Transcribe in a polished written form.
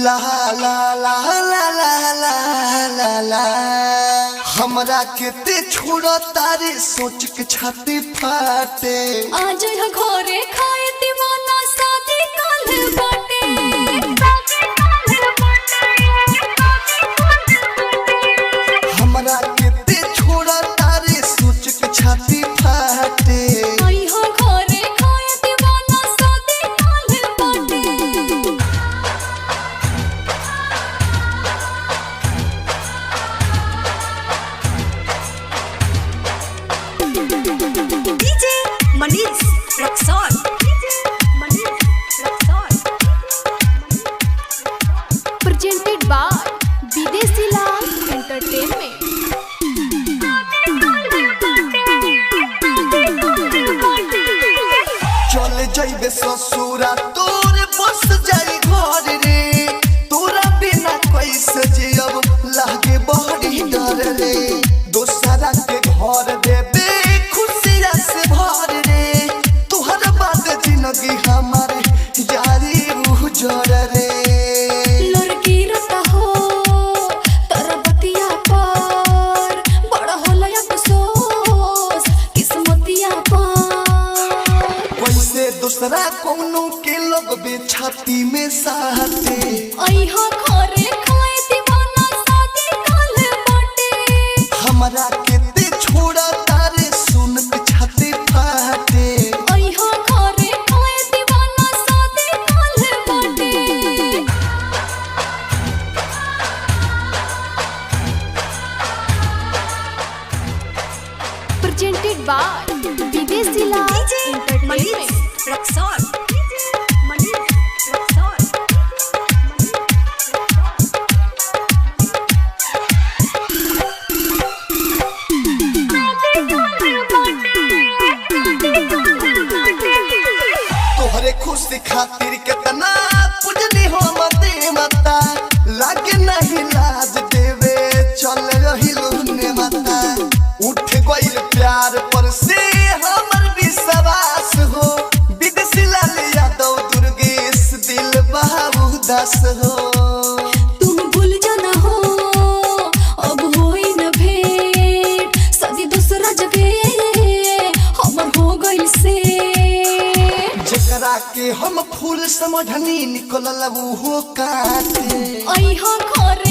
ला ला ला ला ला ला ला ला हमरा केते छोड़ा तारे सोच के छाती फाटे आज घरे खाए दीवाना शादी काल बाटे हमरा केते छोड़ा तारे सोच के छाती फाटे DJ Manish Rexon. Presented by Videsi Lal Entertainment. चल जाइबे ससुरा तोर बस जाई घर रे तोरा बिना कैसे जियब लागे बड़ी डर रे दोसरा के घर देबे खुशिया से भर रे तोहर बात जिंदगी हमारे यारी उजर रे लड़की रता हो तोरा बतिया पर बड़ा होला अफसोस किस्मतिया पर वैसे दूसरा कोनो के लोग बे छाती में साथे अइहा घरे खाए दीवाना शादी काल बाटे हमरा केते छोड़ा तारे सुन के छाती फाटे अइहा घरे खाए दीवाना शादी काल बाटे Presented by Videsi Lal DJ Entertainment. Manish Rexon. Manish Rexon. तोहरे खुशी खातिर कितना पूजनी हो मते माता लागे नहीं लाज देवे चल रही लुने माता उठ गइल प्यार पर से हमर विश्वास हो विदेशी लाल यादव दुर्गेश दिल बाबू दास हो तुम भूल जाना हो अब होई न भेंट शादी दूसरा जगह हमर हो गइल से जेकरा के हम फूल समझनी निकलल वो काटे अइहा घरे